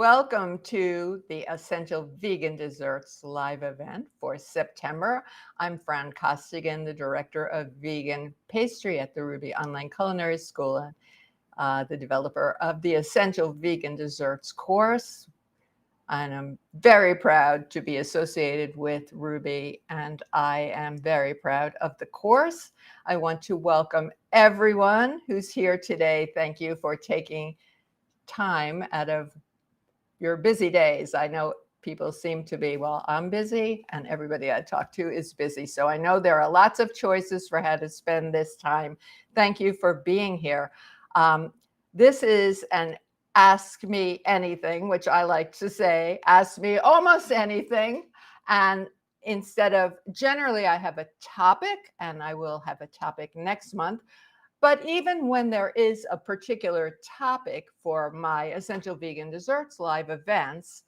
welcome to the Essential Vegan Desserts live event for September. I'm Fran Costigan, the Director of Vegan Pastry at the Rouxbe Online Culinary School, the developer of the Essential Vegan Desserts course. And I'm very proud to be associated with Rouxbe, and I am very proud of the course. I want to welcome everyone who's here today. Thank you for taking time out of your busy days. I know people seem to be, well, I'm busy and everybody I talk to is busy. So I know there are lots of choices for how to spend this time. Thank you for being here. This is an Ask Me Anything, which I like to say, ask me almost anything. And instead of, generally I have a topic, and I will have a topic next month. But even when there is a particular topic for my Essential Vegan Desserts live events,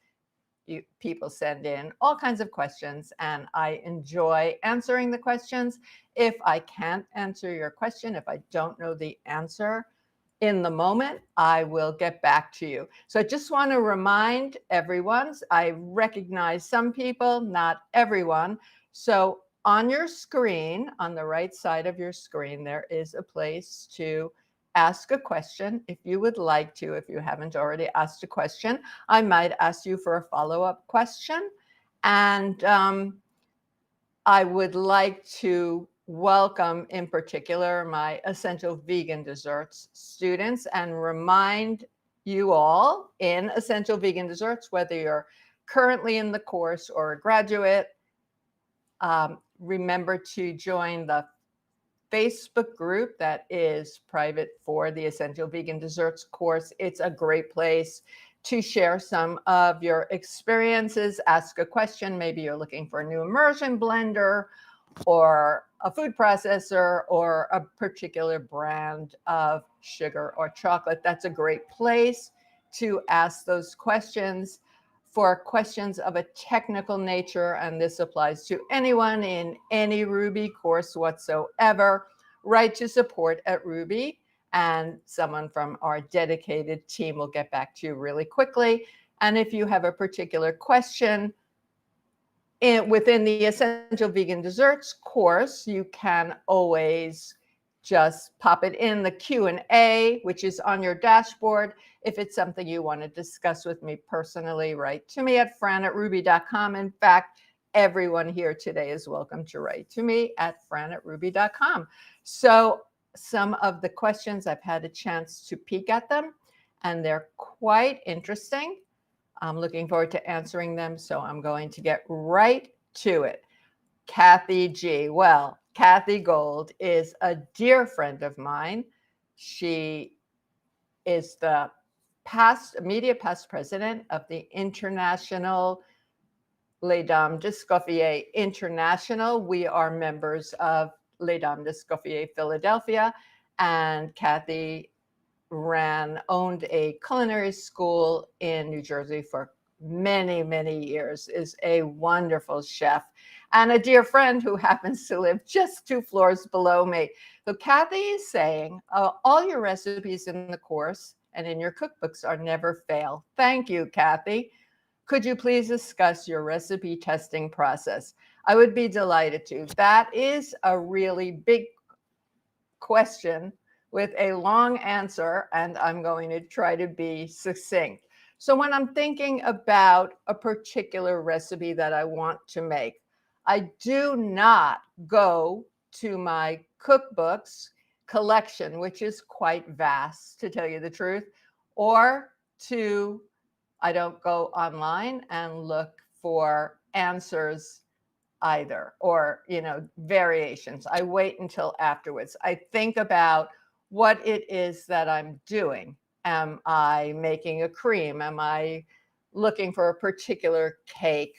people send in all kinds of questions, and I enjoy answering the questions. If I can't answer your question, if I don't know the answer in the moment, I will get back to you. So I just want to remind everyone, I recognize some people, not everyone. So on your screen, on the right side of your screen, there is a place to ask a question if you would like to. If you haven't already asked a question, I might ask you for a follow-up question. And I would like to welcome in particular my Essential Vegan Desserts students and remind you all in Essential Vegan Desserts, whether you're currently in the course or a graduate, remember to join the Facebook group that is private for the Essential Vegan Desserts course. It's a great place to share some of your experiences, ask a question. Maybe you're looking for a new immersion blender or a food processor or a particular brand of sugar or chocolate. That's a great place to ask those questions. For questions of a technical nature, and this applies to anyone in any Rouxbe course whatsoever, write to support@Rouxbe, and someone from our dedicated team will get back to you really quickly. And if you have a particular question within the Essential Vegan Desserts course, you can always just pop it in the Q&A, which is on your dashboard. If it's something you want to discuss with me personally, write to me at fran@rouxbe.com. In fact, everyone here today is welcome to write to me at fran@rouxbe.com. So some of the questions, I've had a chance to peek at them, and they're quite interesting. I'm looking forward to answering them, so I'm going to get right to it. Kathy G. Well, Kathy Gold is a dear friend of mine. She is the immediate past president of the International Les Dames d'Escoffier International. We are members of Les Dames d'Escoffier Philadelphia, and Kathy owned a culinary school in New Jersey for many, many years, is a wonderful chef and a dear friend who happens to live just 2 floors below me. So Kathy is saying, all your recipes in the course and in your cookbooks are never fail. Thank you, Kathy. Could you please discuss your recipe testing process? I would be delighted to. That is a really big question with a long answer, and I'm going to try to be succinct. So when I'm thinking about a particular recipe that I want to make, I do not go to my cookbooks collection, which is quite vast, to tell you the truth, or I don't go online and look for answers either, or, variations. I wait until afterwards. I think about what it is that I'm doing. Am I making a cream? Am I looking for a particular cake,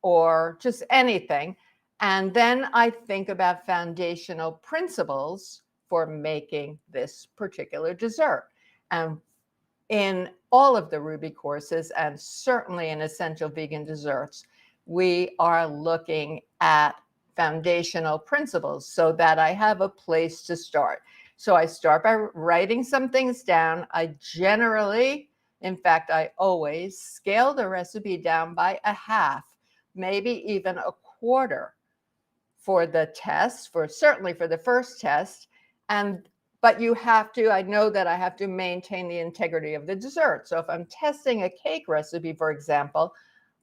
or just anything? And then I think about foundational principles for making this particular dessert. And in all of the Rouxbe courses, and certainly in Essential Vegan Desserts, we are looking at foundational principles so that I have a place to start. So I start by writing some things down. I generally, In fact, I always scale the recipe down by a half, maybe even a quarter for the test, certainly for the first test. But you have to, I know that I have to maintain the integrity of the dessert. So if I'm testing a cake recipe, for example,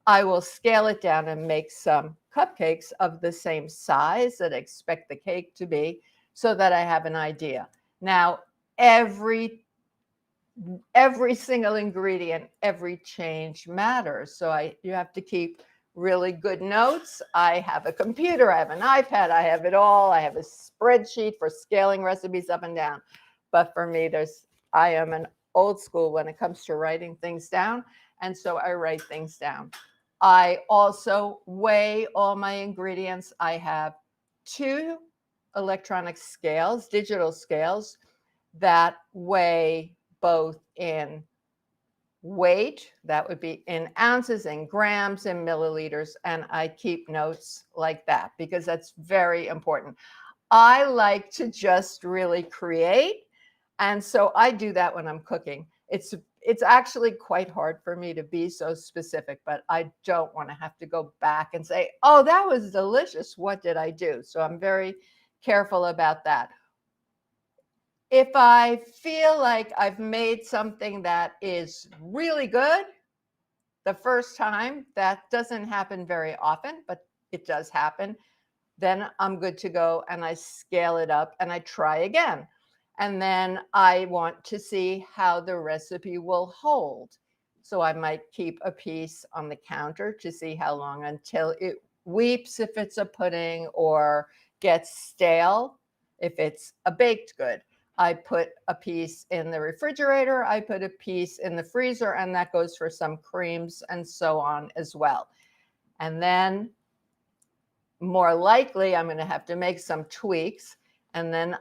I will scale it down and make some cupcakes of the same size that I expect the cake to be, so that I have an idea. Now, every single ingredient, every change matters. So you have to keep really good notes. I have a computer, I have an iPad, I have it all. I have a spreadsheet for scaling recipes up and down. But for me, I am an old school when it comes to writing things down. And so I write things down. I also weigh all my ingredients. I have 2 electronic scales, digital scales, that weigh both in weight, that would be in ounces and grams and milliliters, and I keep notes like that because that's very important. I like to just really create, and so I do that when I'm cooking. It's actually quite hard for me to be so specific, but I don't want to have to go back and say, oh, that was delicious, what did I do? So I'm very careful about that. If I feel like I've made something that is really good the first time, that doesn't happen very often, but it does happen, then I'm good to go and I scale it up and I try again. And then I want to see how the recipe will hold. So I might keep a piece on the counter to see how long until it weeps if it's a pudding, or gets stale if it's a baked good. I put a piece in the refrigerator, I put a piece in the freezer, and that goes for some creams and so on as well. And then more likely I'm going to have to make some tweaks. And then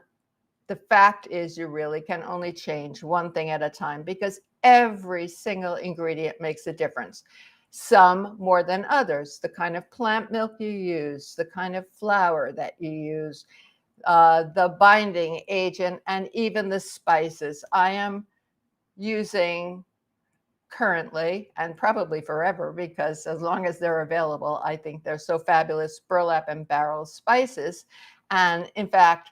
the fact is, you really can only change one thing at a time because every single ingredient makes a difference. Some more than others, the kind of plant milk you use, the kind of flour that you use, the binding agent, and even the spices. I am using currently, and probably forever, because as long as they're available, I think they're so fabulous, burlap and barrel spices. And in fact,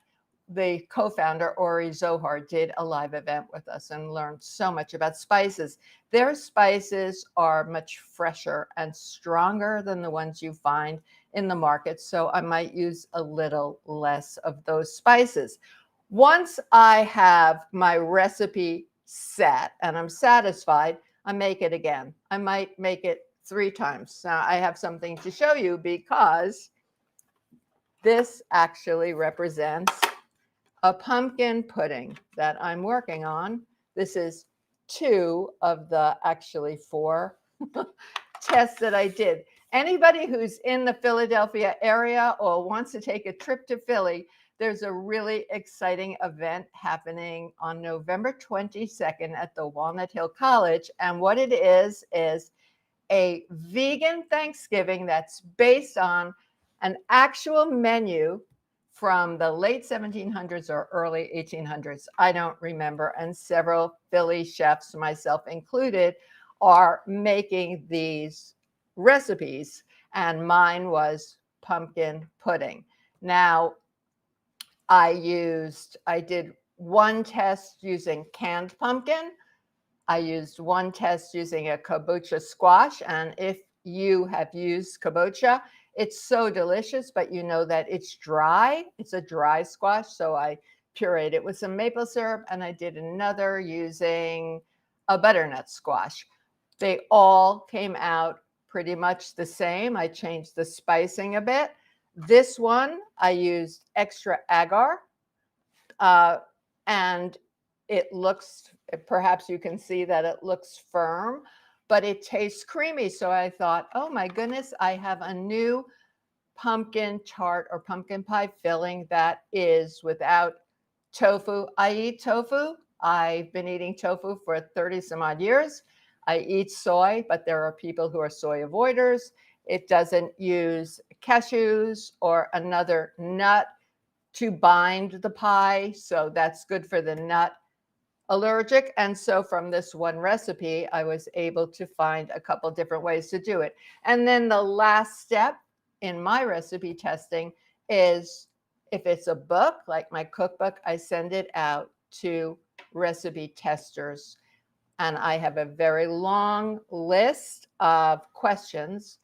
the co-founder, Ori Zohar, did a live event with us and learned so much about spices. Their spices are much fresher and stronger than the ones you find in the market. So I might use a little less of those spices. Once I have my recipe set and I'm satisfied, I make it again. I might make it 3 times. Now I have something to show you because this actually represents a pumpkin pudding that I'm working on. This is 2 of the actually 4 tests that I did. Anybody who's in the Philadelphia area or wants to take a trip to Philly, there's a really exciting event happening on November 22nd at the Walnut Hill College. And what it is a vegan Thanksgiving that's based on an actual menu from the late 1700s or early 1800s. I don't remember. And several Philly chefs, myself included, are making these recipes. And mine was pumpkin pudding. Now, I did 1 test using canned pumpkin. I used 1 test using a kabocha squash. And if you have used kabocha, it's so delicious, but you know that it's dry. It's a dry squash. So I pureed it with some maple syrup, and I did another using a butternut squash. They all came out pretty much the same. I changed the spicing a bit. This one, I used extra agar, and it looks, perhaps you can see that it looks firm, but it tastes creamy. So I thought, oh my goodness, I have a new pumpkin tart or pumpkin pie filling that is without tofu. I eat tofu. I've been eating tofu for 30 some odd years. I eat soy, but there are people who are soy avoiders. It doesn't use cashews or another nut to bind the pie. So that's good for the nut allergic. And so from this one recipe, I was able to find a couple different ways to do it. And then the last step in my recipe testing is, if it's a book, like my cookbook, I send it out to recipe testers. And I have a very long list of questions.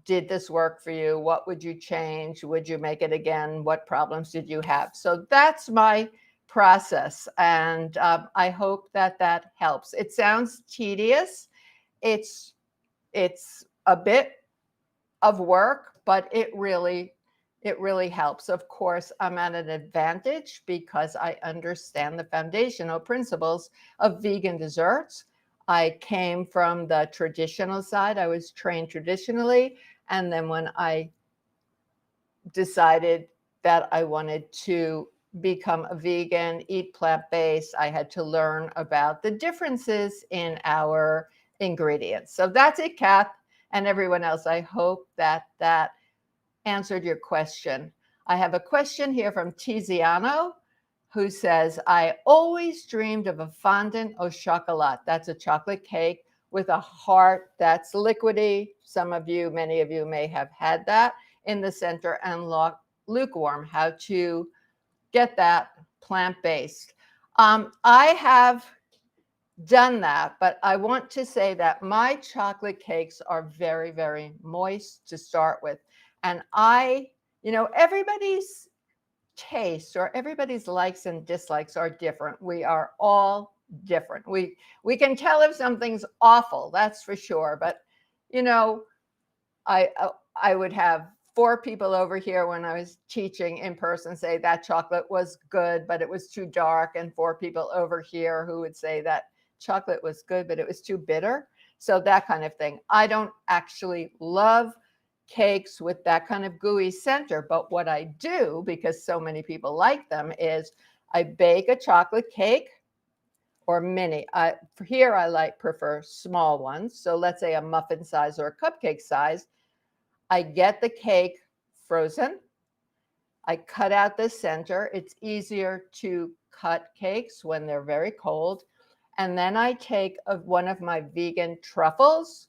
Did this work for you? What would you change? Would you make it again? What problems did you have? So that's my process. And I hope that that helps. It sounds tedious. It's a bit of work, but it really helps. Of course, I'm at an advantage because I understand the foundational principles of vegan desserts. I came from the traditional side. I was trained traditionally. And then when I decided that I wanted to become a vegan, eat plant-based, I had to learn about the differences in our ingredients. So that's it, Kath, and everyone else. I hope that that answered your question. I have a question here from Tiziano, who says, I always dreamed of a fondant au chocolat. That's a chocolate cake with a heart that's liquidy. Some of you, many of you may have had that in the center, and lukewarm. How to get that plant-based. I have done that, but I want to say that my chocolate cakes are very, very moist to start with. And everybody's taste or everybody's likes and dislikes are different. We are all different. We can tell if something's awful, that's for sure. But I would have 4 people over here when I was teaching in person say that chocolate was good, but it was too dark, and 4 people over here who would say that chocolate was good, but it was too bitter. So that kind of thing. I don't actually love cakes with that kind of gooey center, but what I do, because so many people like them, is I bake a chocolate cake, or mini. Here I prefer small ones. So let's say a muffin size or a cupcake size. I get the cake frozen. I cut out the center. It's easier to cut cakes when they're very cold. And then I take one of my vegan truffles,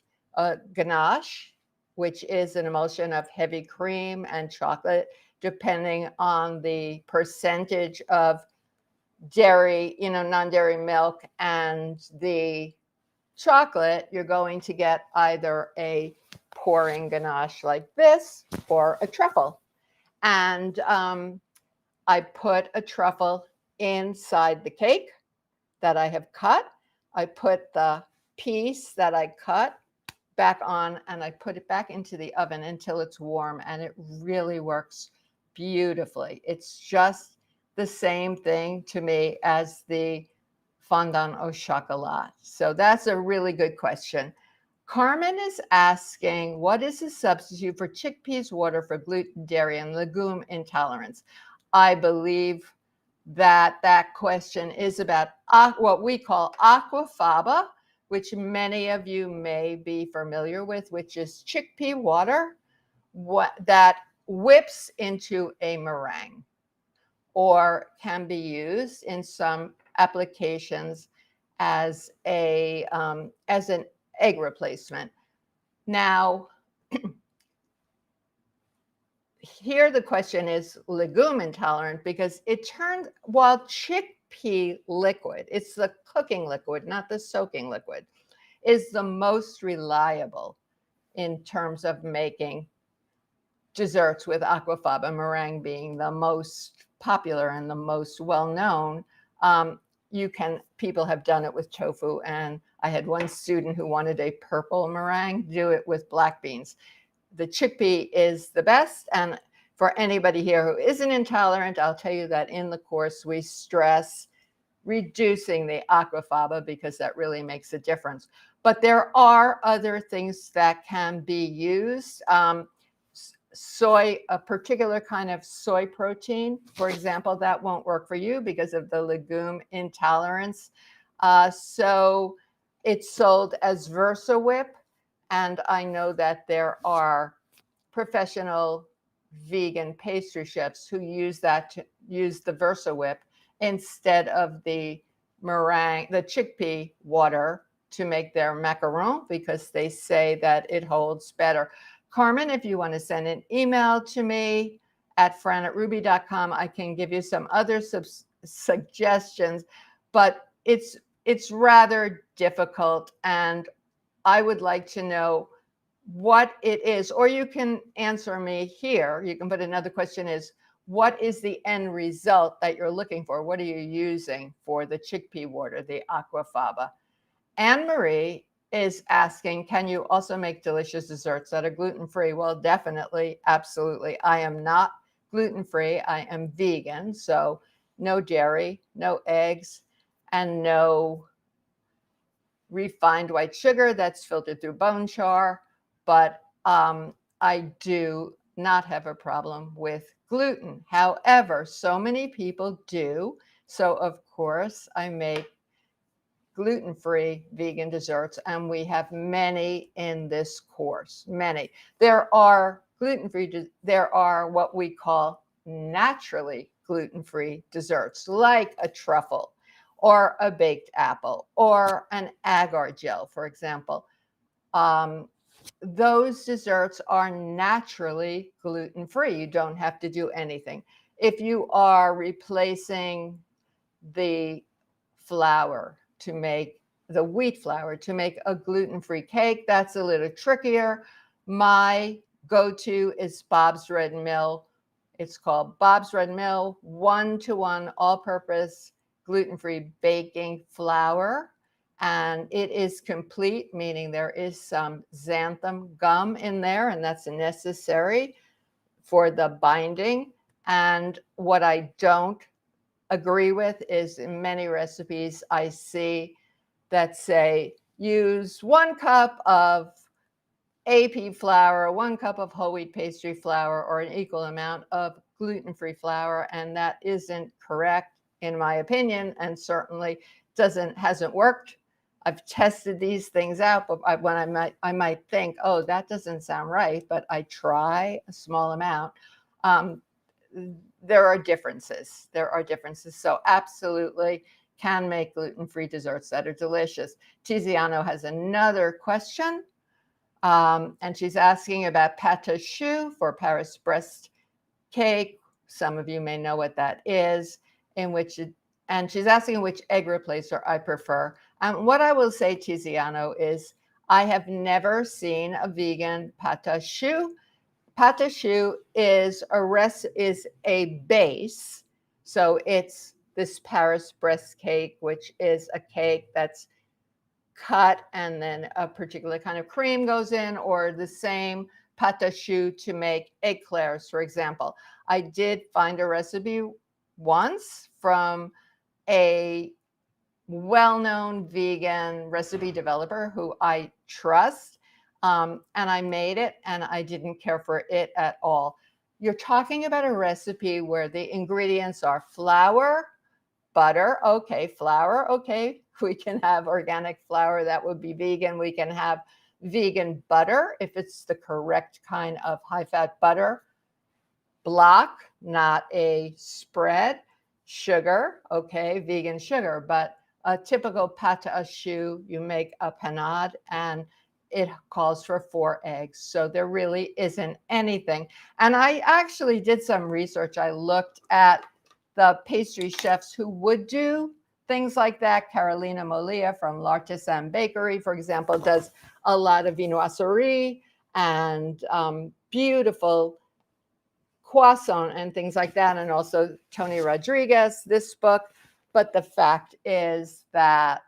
ganache, which is an emulsion of heavy cream and chocolate, depending on the percentage of dairy, non-dairy milk and the chocolate. You're going to get either a pouring ganache like this or a truffle. And I put a truffle inside the cake that I have cut. I put the piece that I cut back on, and I put it back into the oven until it's warm, and it really works beautifully. It's just the same thing to me as the fondant au chocolat. So that's a really good question. Carmen is asking, what is the substitute for chickpeas water for gluten, dairy, and legume intolerance? I believe that question is about what we call aquafaba, which many of you may be familiar with, which is chickpea water that whips into a meringue, or can be used in some applications as an egg replacement. Now, here the question is legume intolerant, because it turns, while chickpea liquid, it's the cooking liquid, not the soaking liquid, is the most reliable in terms of making desserts, with aquafaba meringue being the most popular and the most well-known. People have done it with tofu, and I had one student who wanted a purple meringue, do it with black beans. The chickpea is the best. And for anybody here who isn't intolerant, I'll tell you that in the course we stress reducing the aquafaba, because that really makes a difference. But there are other things that can be used. A particular kind of soy protein, for example, that won't work for you because of the legume intolerance. So it's sold as VersaWhip. And I know that there are professional vegan pastry chefs who use the VersaWhip instead of the meringue, the chickpea water to make their macaron because they say that it holds better. Carmen, if you want to send an email to me at fran@rouxbe.com, I can give you some other suggestions, but it's rather difficult, and I would like to know what it is. Or you can answer me here. You can put another question is, what is the end result that you're looking for? What are you using for the chickpea water, the aquafaba? Anne Marie is asking, can you also make delicious desserts that are gluten-free? Well, definitely, absolutely. I am not gluten-free. I am vegan, so no dairy, no eggs, and no refined white sugar that's filtered through bone char. But I do not have a problem with gluten. However, so many people do. So of course I make gluten-free vegan desserts, and we have many in this course, many. There are gluten-free, there are what we call naturally gluten-free desserts, like a truffle or a baked apple or an agar gel, for example. Those desserts are naturally gluten-free. You don't have to do anything. If you are replacing the flour to make the wheat flour to make a gluten-free cake, that's a little trickier. My go-to is Bob's Red Mill. It's called Bob's Red Mill 1-to-1 all-purpose gluten-free baking flour. And it is complete, meaning there is some xanthan gum in there, and that's necessary for the binding. And what I don't agree with is in many recipes I see that say use 1 cup of AP flour, 1 cup of whole wheat pastry flour, or an equal amount of gluten-free flour, and that isn't correct in my opinion, and certainly hasn't worked. I've tested these things out, but when I might think, oh, that doesn't sound right, but I try a small amount. There are differences. There are differences. So absolutely can make gluten-free desserts that are delicious. Tiziano has another question, and she's asking about pâte à choux for Paris Brest cake. Some of you may know what that is, and she's asking which egg replacer I prefer. And what I will say, Tiziano, is I have never seen a vegan pâte à choux. Pâte à choux is a base. So it's this Paris Brest cake, which is a cake that's cut and then a particular kind of cream goes in, or the same pâte à choux to make eclairs, for example. I did find a recipe once from a well-known vegan recipe developer who I trust. And I made it and I didn't care for it at all. You're talking about a recipe where the ingredients are flour, butter. Okay, flour. Okay, we can have organic flour. That would be vegan. We can have vegan butter if it's the correct kind of high-fat butter. Block, not a spread. Sugar. Okay, vegan sugar. But a typical pâte à choux, you make a panade and it calls for 4 eggs. So there really isn't anything. And I actually did some research. I looked at the pastry chefs who would do things like that. Carolina Molia from L'Artisan Bakery, for example, does a lot of viennoiserie and beautiful croissant and things like that. And also Tony Rodriguez, this book. But the fact is that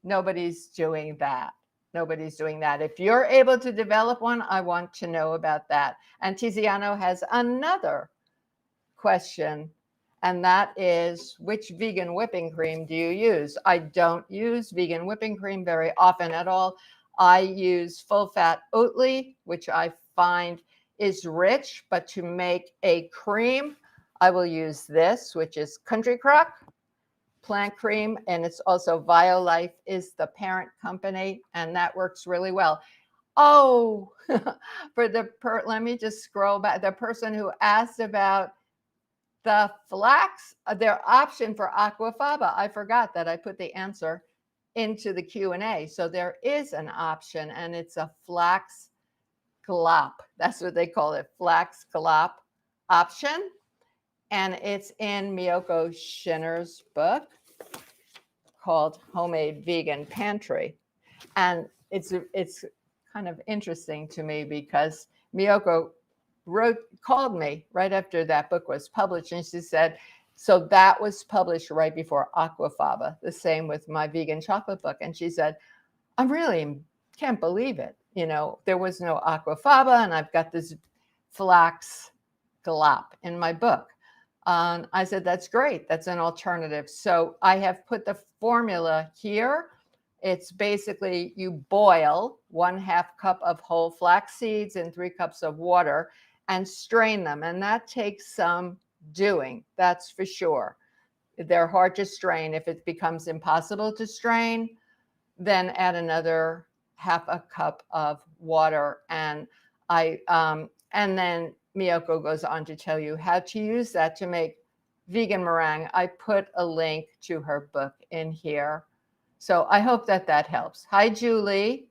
nobody's doing that. Nobody's doing that. If you're able to develop one, I want to know about that. And Tiziano has another question, and that is, which vegan whipping cream do you use? I don't use vegan whipping cream very often at all. I use full-fat Oatly, which I find is rich, but to make a cream, I will use this, which is Country Crock plant cream, and it's also Violife is the parent company, and that works really well. Oh, let me just scroll back. The person who asked about The flax, their option for aquafaba, I forgot that I put the answer into the Q&A. So there is an option, and it's a flax glop. That's what they call it, flax glop option. And it's in Miyoko Shinner's book called Homemade Vegan Pantry. And it's kind of interesting to me because Miyoko called me right after that book was published, and she said, so that was published right before Aquafaba, the same with my vegan chocolate book. And she said, I really can't believe it. There was no Aquafaba, and I've got this flax glop in my book. I said, that's great. That's an alternative. So I have put the formula here. It's basically you boil 1/2 cup of whole flax seeds in 3 cups of water and strain them. And that takes some doing, that's for sure. They're hard to strain. If it becomes impossible to strain, then add another 1/2 cup of water. And then Miyoko goes on to tell you how to use that to make vegan meringue. I put a link to her book in here. So I hope that helps. Hi, Julie.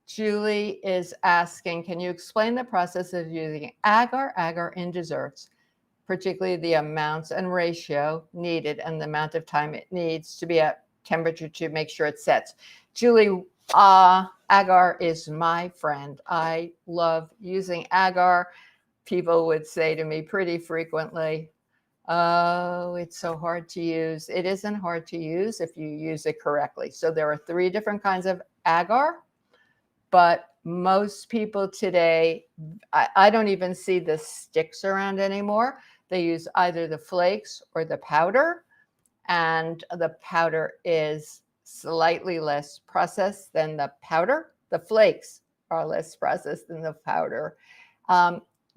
Julie is asking, can you explain the process of using agar in desserts, particularly the amounts and ratio needed and the amount of time it needs to be at temperature to make sure it sets? Julie, agar is my friend. I love using agar. People would say to me pretty frequently, oh, it's so hard to use. It isn't hard to use if you use it correctly. So there are 3 different kinds of agar, but most people today, I don't even see the sticks around anymore. They use either the flakes or the powder, and the powder is slightly less processed than the powder. The flakes are less processed than the powder.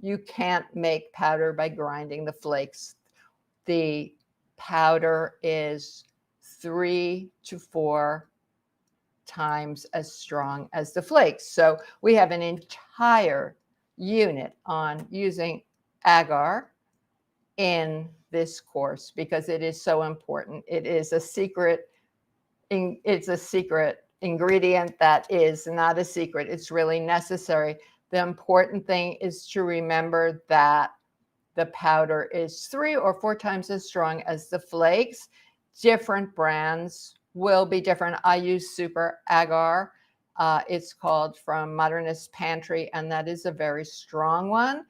You can't make powder by grinding the flakes. The powder is 3 to 4 times as strong as the flakes. So we have an entire unit on using agar in this course because it is so important. It is a secret. It's a secret ingredient that is not a secret. It's really necessary. The important thing is to remember that the powder is 3 or 4 times as strong as the flakes. Different brands will be different. I use Super Agar. It's called from Modernist Pantry, and that is a very strong one.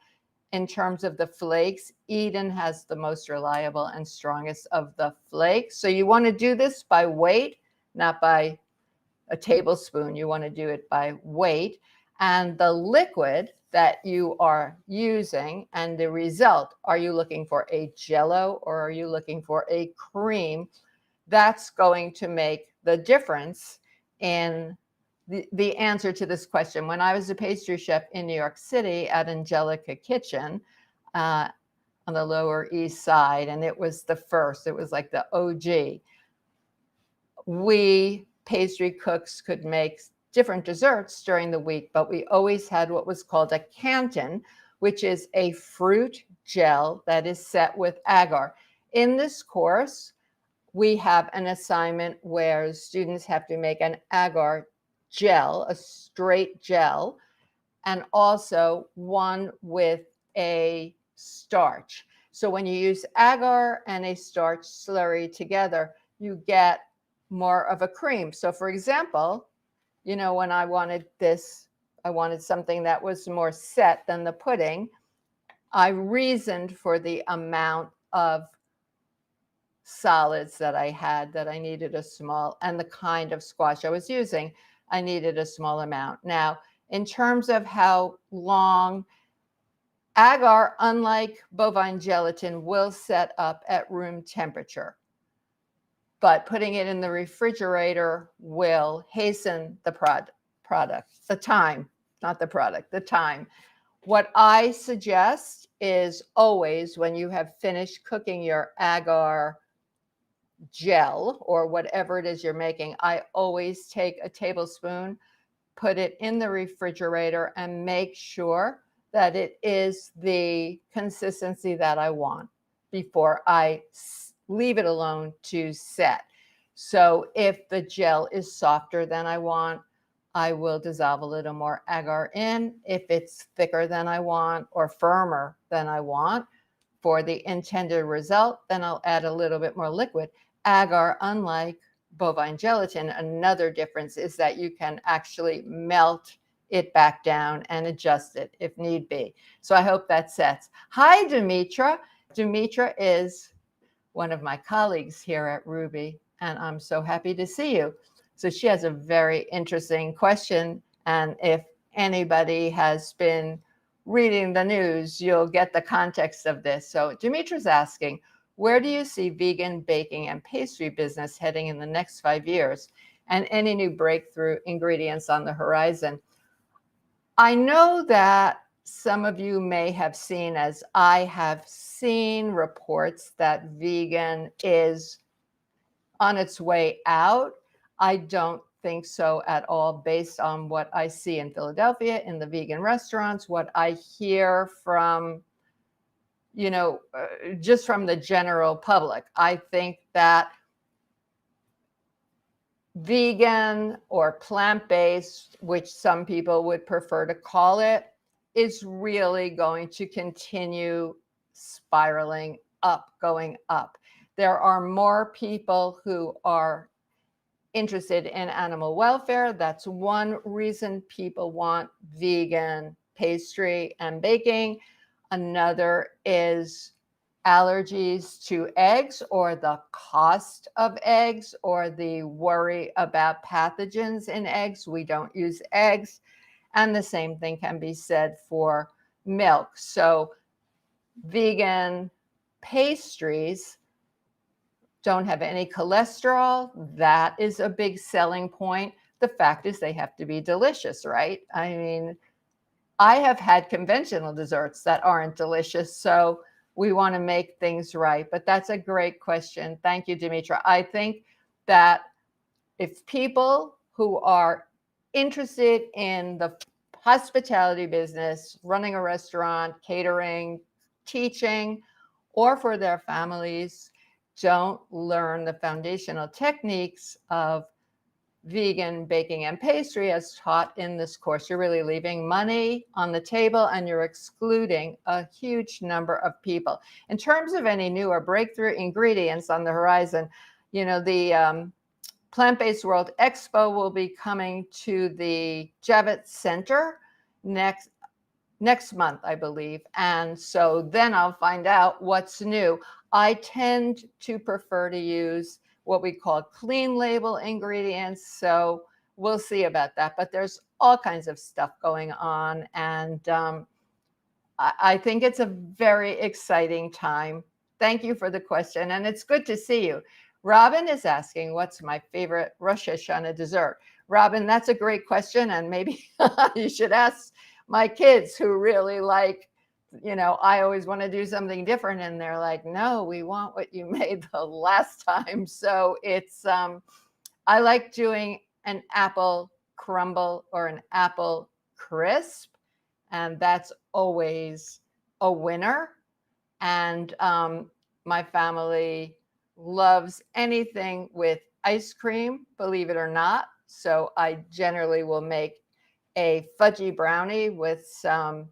In terms of the flakes, Eden has the most reliable and strongest of the flakes. So you want to do this by weight, not by a tablespoon. You want to do it by weight. And the liquid that you are using and the result, are you looking for a jello or are you looking for a cream? That's going to make the difference in the answer to this question. When I was a pastry chef in New York City at Angelica Kitchen on the Lower East Side, and it was the first, it was like the OG. We pastry cooks could make different desserts during the week, but we always had what was called a canton, which is a fruit gel that is set with agar. In this course, we have an assignment where students have to make an agar gel, a straight gel, and also one with a starch. So when you use agar and a starch slurry together, you get more of a cream. So for example, when I wanted this, I wanted something that was more set than the pudding. I reasoned for the amount of solids that I had, that I needed a small, and the kind of squash I was using, I needed a small amount. Now, in terms of how long, agar, unlike bovine gelatin, will set up at room temperature. But putting it in the refrigerator will hasten the product, the time, not the product, the time. What I suggest is always, when you have finished cooking your agar gel or whatever it is you're making, I always take a tablespoon, put it in the refrigerator, and make sure that it is the consistency that I want. before I leave it alone to set. So if the gel is softer than I want, I will dissolve a little more agar in. If it's thicker than I want or firmer than I want for the intended result, then I'll add a little bit more liquid. Agar, unlike bovine gelatin, another difference is that you can actually melt it back down and adjust it if need be. So I hope that sets. Hi, Demetra. Demetra is one of my colleagues here at Rouxbe, and I'm so happy to see you. So she has a very interesting question, and if anybody has been reading the news, you'll get the context of this. So Demetra's asking, where do you see vegan baking and pastry business heading in the next 5 years, and any new breakthrough ingredients on the horizon? I know that some of you may have seen, as I have seen, reports that vegan is on its way out. I don't think so at all, based on what I see in Philadelphia in the vegan restaurants, what I hear from, just from the general public. I think that vegan or plant-based, which some people would prefer to call it, is really going to continue spiraling up, going up. There are more people who are interested in animal welfare. That's one reason people want vegan pastry and baking. Another is allergies to eggs, or the cost of eggs, or the worry about pathogens in eggs. We don't use eggs. And the same thing can be said for milk. So vegan pastries don't have any cholesterol. That is a big selling point. The fact is they have to be delicious, right? I mean, I have had conventional desserts that aren't delicious. So we want to make things right. But that's a great question. Thank you, Demetra. I think that if people who are interested in the hospitality business, running a restaurant, catering, teaching, or for their families, don't learn the foundational techniques of vegan baking and pastry as taught in this course, you're really leaving money on the table, and you're excluding a huge number of people. In terms of any new or breakthrough ingredients on the horizon, the Plant-Based World Expo will be coming to the Javits Center next month, I believe. And so then I'll find out what's new. I tend to prefer to use what we call clean label ingredients. So we'll see about that. But there's all kinds of stuff going on. And I think it's a very exciting time. Thank you for the question. And it's good to see you. Robin is asking, what's my favorite Rosh Hashanah dessert? Robin, that's a great question. And maybe you should ask my kids, who really like, I always want to do something different. And they're like, no, we want what you made the last time. So it's, I like doing an apple crumble or an apple crisp. And that's always a winner. And my family loves anything with ice cream, believe it or not. So I generally will make a fudgy brownie with some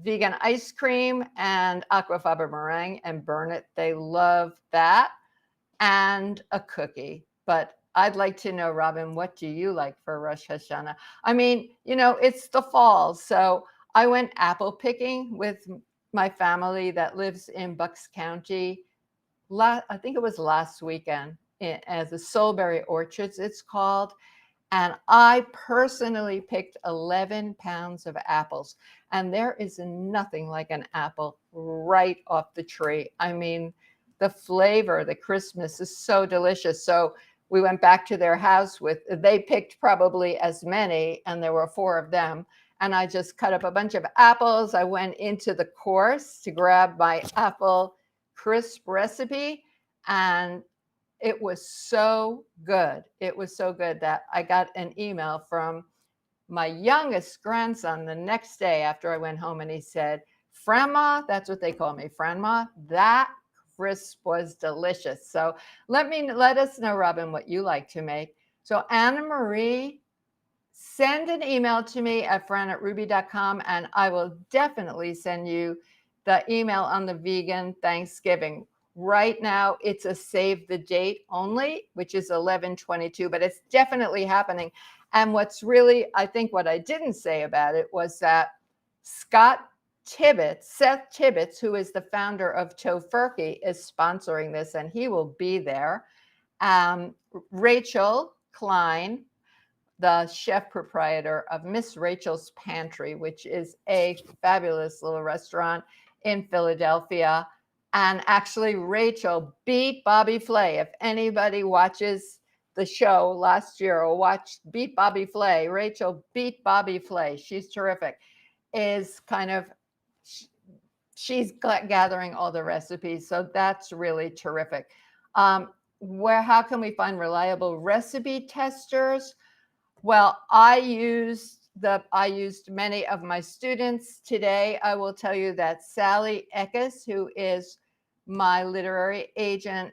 vegan ice cream and aquafaba meringue and burn it. They love that. And a cookie. But I'd like to know, Robin, what do you like for Rosh Hashanah? I mean, it's the fall. So I went apple picking with my family that lives in Bucks County. I think it was last weekend, as the Soulberry Orchards, it's called. And I personally picked 11 pounds of apples. And there is nothing like an apple right off the tree. I mean, the flavor, the crispness is so delicious. So we went back to their house they picked probably as many, and there were 4 of them. And I just cut up a bunch of apples. I went into the course to grab my apple crisp recipe, and it was so good. It was so good that I got an email from my youngest grandson the next day after I went home, and he said, Franma, that's what they call me, Franma, that crisp was delicious. So let us know, Robin, what you like to make. So Anna Marie, send an email to me at fran@rouxbe.com, and I will definitely send you the email on the vegan Thanksgiving. Right now, it's a save the date only, which is 11/22, but it's definitely happening. And what's really, I think what I didn't say about it was that Seth Tibbetts, who is the founder of Tofurkey, is sponsoring this, and he will be there. Rachel Klein, the chef proprietor of Miss Rachel's Pantry, which is a fabulous little restaurant in Philadelphia. And actually, Rachel beat Bobby Flay. If anybody watches the show last year or beat Bobby Flay, Rachel beat Bobby Flay. She's terrific. She's gathering all the recipes. So that's really terrific. How can we find reliable recipe testers? Well, I used many of my students today. I will tell you that Sally Eckes, who is my literary agent,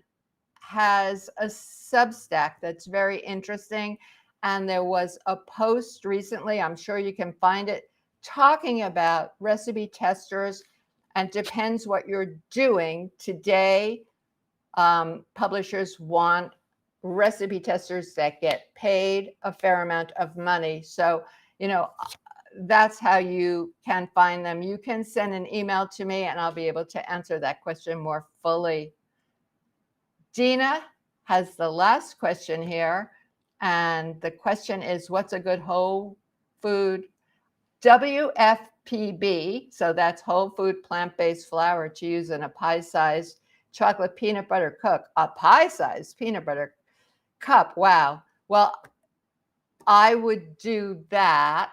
has a Substack that's very interesting. And there was a post recently, I'm sure you can find it, talking about recipe testers, and depends what you're doing. Today, publishers want recipe testers that get paid a fair amount of money. So, that's how you can find them. You can send an email to me and I'll be able to answer that question more fully. Dina has the last question here. And the question is, what's a good whole food WFPB? So that's whole food plant-based flour to use in a pie-sized chocolate peanut butter cup. A pie-sized peanut butter cup. Wow. Well, I would do that.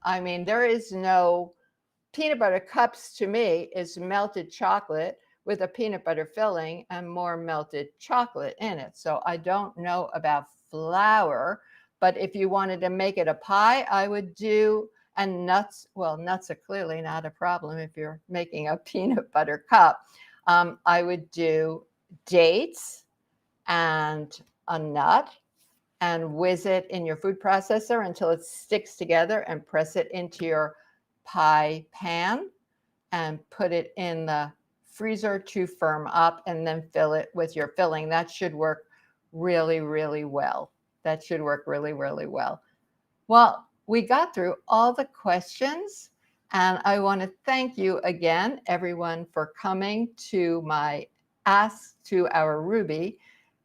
I mean, there is no peanut butter cups. To me, is melted chocolate with a peanut butter filling and more melted chocolate in it. So I don't know about flour, but if you wanted to make it a pie, I would do, and nuts. Well, nuts are clearly not a problem if you're making a peanut butter cup. I would do dates and a nut and whiz it in your food processor until it sticks together, and press it into your pie pan and put it in the freezer to firm up, and then fill it with your filling. That should work really, really well. That should work really, really well. Well, we got through all the questions, and I want to thank you again, everyone, for coming to our Rouxbe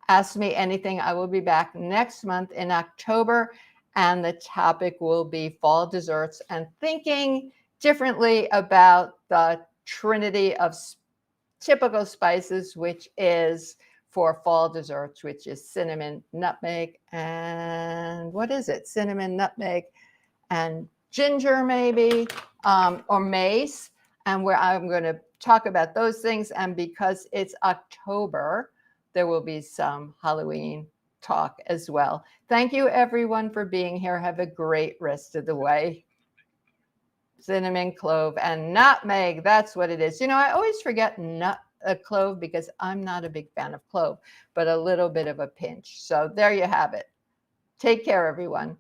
Ask Me Anything. I will be back next month in October, and the topic will be fall desserts and thinking differently about the trinity of typical spices, which is for fall desserts, which is cinnamon, nutmeg, and what is it? Cinnamon, nutmeg, and ginger maybe, or mace. And where I'm going to talk about those things. And because it's October, there will be some Halloween talk as well. Thank you, everyone, for being here. Have a great rest of the way. Cinnamon, clove, and nutmeg. That's what it is. I always forget clove because I'm not a big fan of clove, but a little bit of a pinch. So there you have it. Take care, everyone.